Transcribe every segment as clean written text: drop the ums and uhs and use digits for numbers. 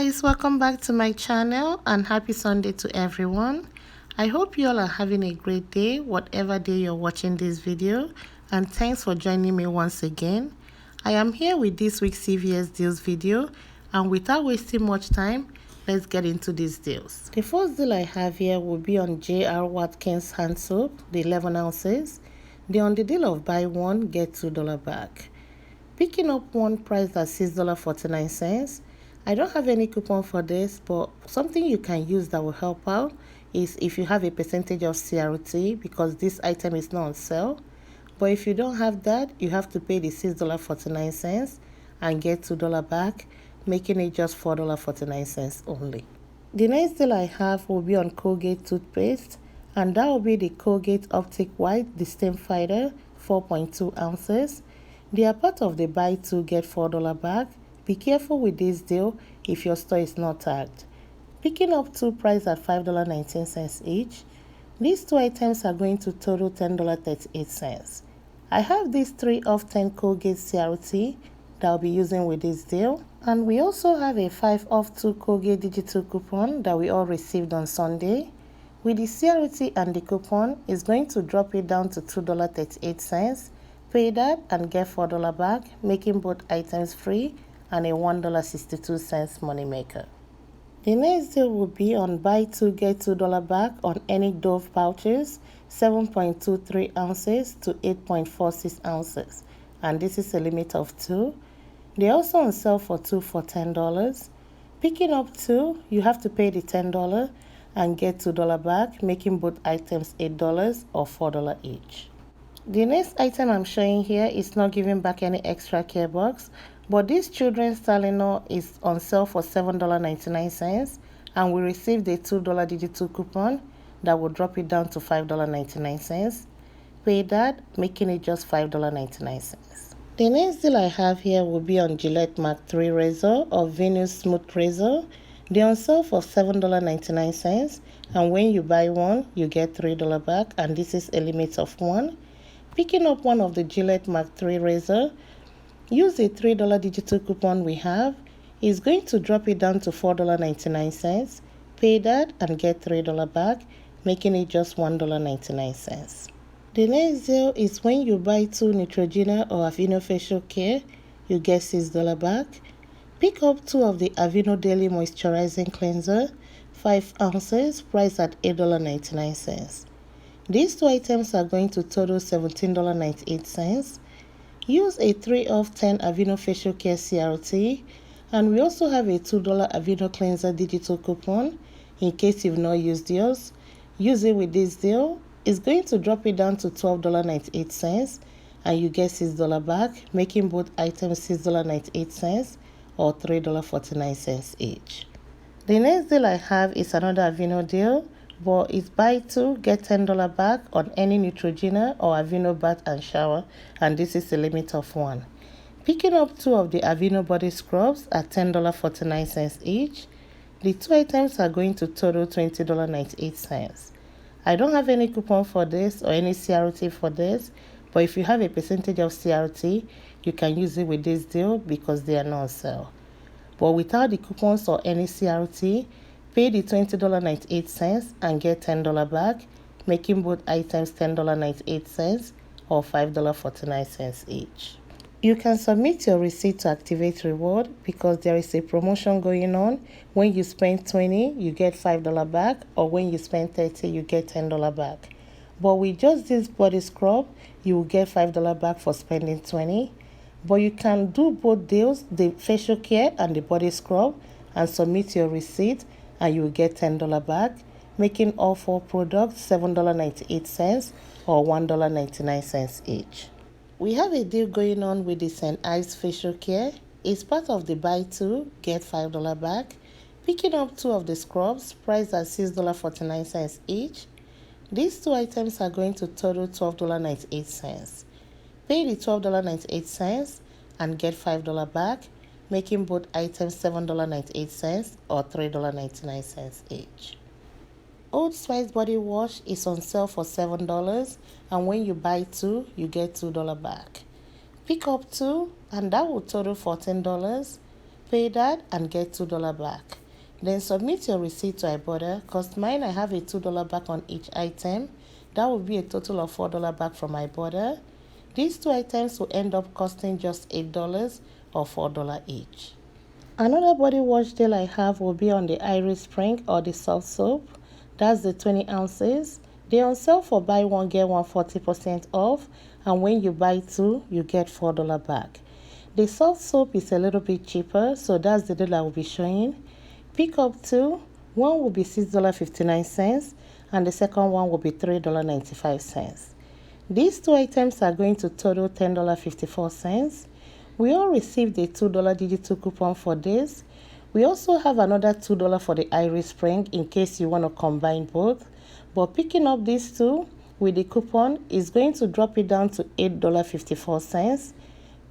guys, welcome back to my channel and happy Sunday to everyone. I hope you all are having a great day whatever day you're watching this video, and thanks for joining me once again. I am here with this week's CVS deals video, and without wasting much time, let's get into these deals. The first deal I have here will be on J.R. Watkins hand soap, the 11 ounces. They're on the deal of buy one get $2 back. Picking up one priced at $6.49. I don't have any coupon for this, but something you can use that will help out is if you have a percentage of CRT, because this item is not on sale. But if you don't have that, you have to pay the $6.49 and get $2 back, making it just $4.49 only. The next deal I have will be on Colgate toothpaste, and that will be the Colgate Optic White Distinct Fighter 4.2 ounces. They are part of the buy two get $4 back. Be careful with this deal if your store is not tagged. Picking up two priced at $5.19 each. These two items are going to total $10.38. I have these 3 off 10 Colgate CRT that I'll be using with this deal. And we also have a 5 off 2 Colgate digital coupon that we all received on Sunday. With the CRT and the coupon, it's going to drop it down to $2.38. Pay that and get $4 back, making both items free and a $1.62 moneymaker. The next deal will be on buy two get $2 back on any Dove pouches, 7.23 ounces to 8.46 ounces, and this is a limit of 2. They're also on sale for 2 for $10. Picking up 2, you have to pay the $10 and get $2 back, making both items $8 or $4 each. The next item I'm showing here is not giving back any extra care box, but this children's Tylenol is on sale for $7.99, and we received a $2 digital coupon that will drop it down to $5.99. Pay that, making it just $5.99. The next deal I have here will be on Gillette Mark III razor or Venus Smooth razor. They're on sale for $7.99, and when you buy one, you get $3 back, and this is a limit of 1. Picking up one of the Gillette Mark III razor, use a $3 digital coupon we have. It's going to drop it down to $4.99. Pay that and get $3 back, making it just $1.99. The next deal is when you buy 2 Neutrogena or Aveeno facial care, you get $6 back. Pick up 2 of the Aveeno Daily Moisturizing Cleanser, 5 ounces, priced at $8.99. These 2 items are going to total $17.98. Use a 3 off 10 Aveeno Facial Care CRT, and we also have a $2 Aveeno Cleanser digital coupon in case you've not used yours. Use it with this deal. It's going to drop it down to $12.98, and you get $6 back, making both items $6.98 or $3.49 each. The next deal I have is another Aveeno deal, but it's buy 2 get $10 back on any Neutrogena or Aveeno bath and shower, and this is a limit of 1. Picking up 2 of the Aveeno body scrubs at $10.49 each. The 2 items are going to total $20.98. I don't have any coupon for this or any CRT for this, but if you have a percentage of CRT, you can use it with this deal because they are not on sale. But without the coupons or any CRT, pay the $20.98 and get $10 back, making both items $10.98 or $5.49 each. You can submit your receipt to activate reward because there is a promotion going on. When you spend $20, you get $5 back, or when you spend $30, you get $10 back. But with just this body scrub, you will get $5 back for spending $20. But you can do both deals, the facial care and the body scrub, and submit your receipt, and you will get $10 back, making all 4 products $7.98 or $1.99 each. We have a deal going on with the St. Ives facial care. It's part of the buy 2 get $5 back. Picking up 2 of the scrubs priced at $6.49 each. These 2 items are going to total $12.98. Pay the $12.98 and get $5 back, making both items $7.98 or $3.99 each. Old Spice body wash is on sale for $7, and when you buy 2, you get $2 back. Pick up 2, and that will total $14. Pay that and get $2 back. Then submit your receipt to Ibotta. Because mine, I have a $2 back on each item. That will be a total of $4 back from Ibotta. These two items will end up costing just $8 or $4 each. Another body wash deal I have will be on the Iris Spring or the soft soap. That's the 20 ounces. They're on sale for buy one get one 40% off, and when you buy two, you get $4 back. The soft soap is a little bit cheaper, so that's the deal I will be showing. Pick up two. One will be $6.59 and the second one will be $3.95. These two items are going to total $10.54. We all received a $2 digital coupon for this. We also have another $2 for the Iris Spring in case you want to combine both. But picking up these two with the coupon is going to drop it down to $8.54.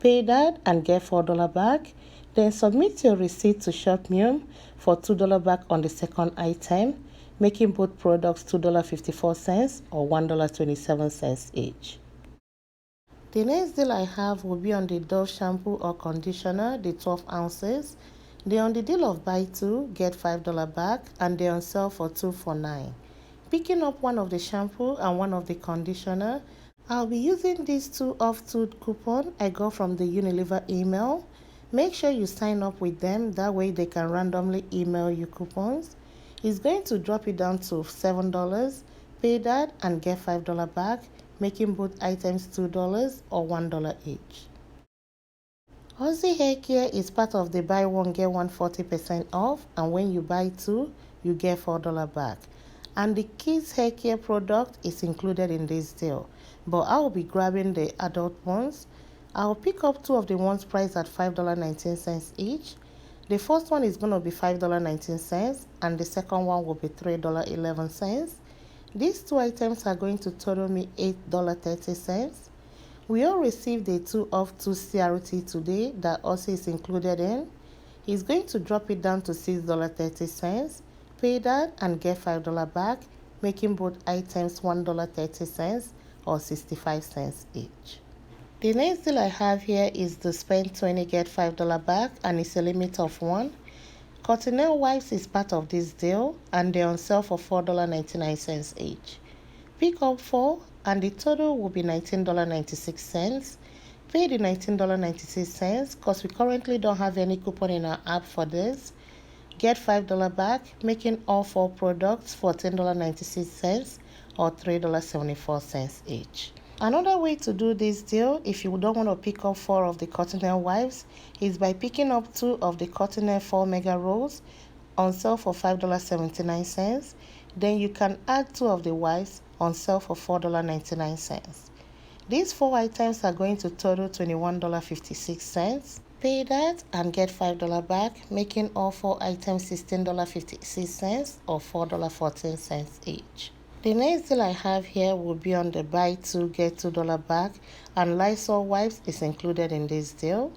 Pay that and get $4 back. Then submit your receipt to Shopkick for $2 back on the second item, making both products $2.54 or $1.27 each. The next deal I have will be on the Dove shampoo or conditioner, the 12 ounces. They're on the deal of buy two, get $5 back, and they're on sale for $2 for $9. Picking up one of the shampoo and one of the conditioner, I'll be using these two off 2 coupon I got from the Unilever email. Make sure you sign up with them, that way they can randomly email you coupons. It's going to drop it down to $7. Pay that and get $5 back, making both items $2 or $1 each. Aussie Hair Care is part of the buy one get one 40% off, and when you buy two, you get $4 back. And the kids hair care product is included in this deal, but I will be grabbing the adult ones. I'll pick up two of the ones priced at $5.19 each. The first one is going to be $5.19 and the second one will be $3.11. These two items are going to total me $8.30. We all received a 2 off 2 CRT today that also is included in. He's going to drop it down to $6.30. Pay that and get $5 back, making both items $1.30 or 65 cents each. The next deal I have here is the spend 20 get $5 back, and it's a limit of 1. Cottonelle wipes is part of this deal and they're on sale for $4.99 each. Pick up 4 and the total will be $19.96. Pay the $19.96 because we currently don't have any coupon in our app for this. Get $5 back, making all 4 products $14.96 or $3.74 each. Another way to do this deal, if you don't want to pick up 4 of the Cottonelle wipes, is by picking up 2 of the Cottonelle 4 mega rolls on sale for $5.79. Then you can add 2 of the wipes on sale for $4.99. These 4 items are going to total $21.56. Pay that and get $5 back, making all 4 items $16.56 or $4.14 each. The next deal I have here will be on the buy 2 get $2 back, and Lysol wipes is included in this deal.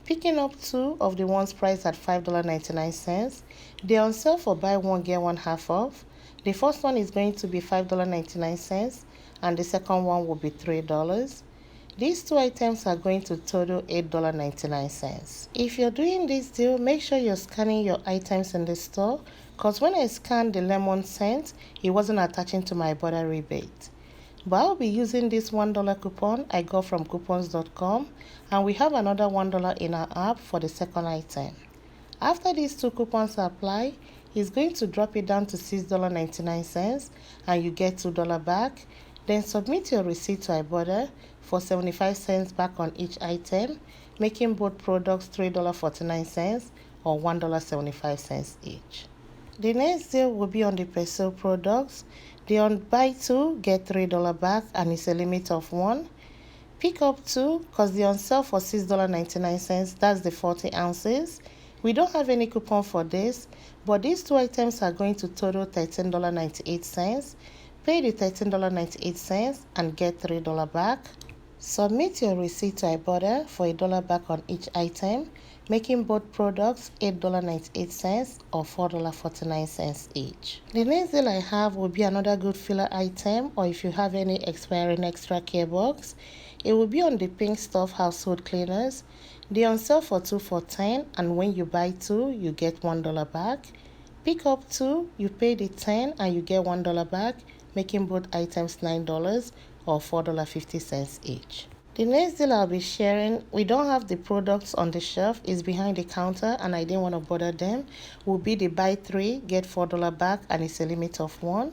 Picking up 2 of the ones priced at $5.99. They're on sale for buy 1 get 1 half off. The first one is going to be $5.99 and the second one will be $3. These 2 items are going to total $8.99. If you're doing this deal, make sure you're scanning your items in the store, because when I scanned the lemon scent, it wasn't attaching to my Ibotta rebate. But I'll be using this $1 coupon I got from coupons.com, and we have another $1 in our app for the second item. After these 2 coupons apply, it's going to drop it down to $6.99 and you get $2 back. Then submit your receipt to Ibotta for 75 cents back on each item, making both products $3.49 or $1.75 each. The next deal will be on the Persil products. They on buy 2 get $3 back, and it's a limit of 1. Pick up 2 because they're on sale for $6.99. That's the 40 ounces. We don't have any coupon for this, but these 2 items are going to total $13.98. Pay the $13.98 and get $3 back. Submit your receipt to Ibotta for $1 back on each item, making both products $8.98 or $4.49 each. The next deal I have will be another good filler item, or if you have any expiring extra care box, it will be on the Pink Stuff household cleaners. They're on sale for 2 for $10, and when you buy 2, you get $1 back. Pick up 2, you pay the 10 and you get $1 back, making both items $9 or $4.50 each. The next deal I'll be sharing, we don't have the products on the shelf, it's behind the counter and I didn't want to bother them, will be the buy 3, get $4 back, and it's a limit of 1.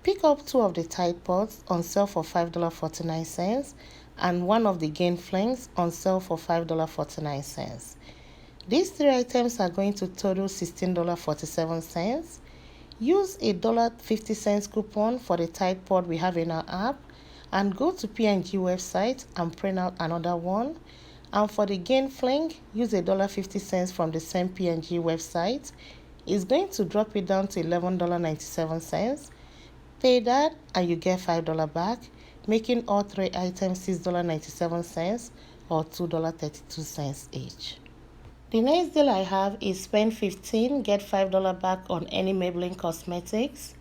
Pick up 2 of the Tide Pods on sale for $5.49 and 1 of the Gain Flings on sale for $5.49. These 3 items are going to total $16.47. Use a $1.50 coupon for the Tide Pod we have in our app and go to P&G website and print out another one. And for the Gain Fling, use a $1.50 from the same P&G website. It's going to drop it down to $11.97. Pay that and you get $5 back, making all 3 items $6.97 or $2.32 each. The next deal I have is spend $15, get $5 back on any Maybelline cosmetics.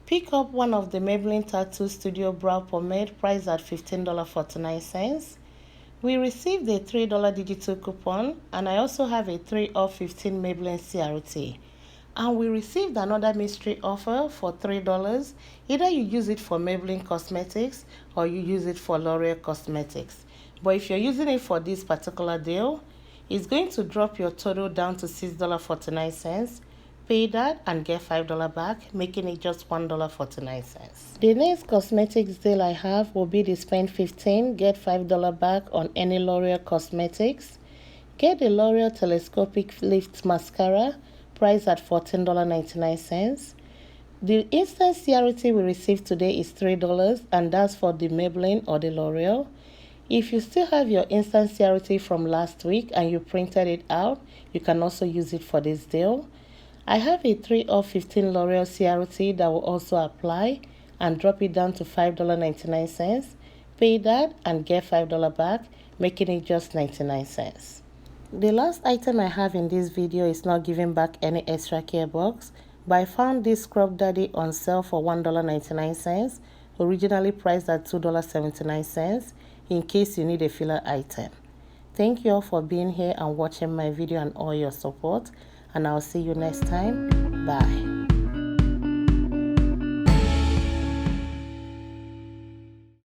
Pick up 1 of the Maybelline Tattoo Studio Brow Pomade priced at $15.49. We received a $3 digital coupon, and I also have a 3 off 15 Maybelline CRT. And we received another mystery offer for $3. Either you use it for Maybelline Cosmetics or you use it for L'Oreal Cosmetics. But if you're using it for this particular deal, it's going to drop your total down to $6.49. Pay that and get $5 back, making it just $1.49. The next cosmetics deal I have will be the spend $15, get $5 back on any L'Oreal Cosmetics. Get the L'Oreal Telescopic Lift Mascara, priced at $14.99. The instant CRT we received today is $3, and that's for the Maybelline or the L'Oreal. If you still have your instant CRT from last week and you printed it out, you can also use it for this deal. I have a 3 off 15 L'Oreal CRT that will also apply and drop it down to $5.99. Pay that and get $5 back, making it just 99 cents. The last item I have in this video is not giving back any extra care box, but I found this Scrub Daddy on sale for $1.99, originally priced at $2.79, in case you need a filler item. Thank you all for being here and watching my video and all your support, and I'll see you next time. Bye.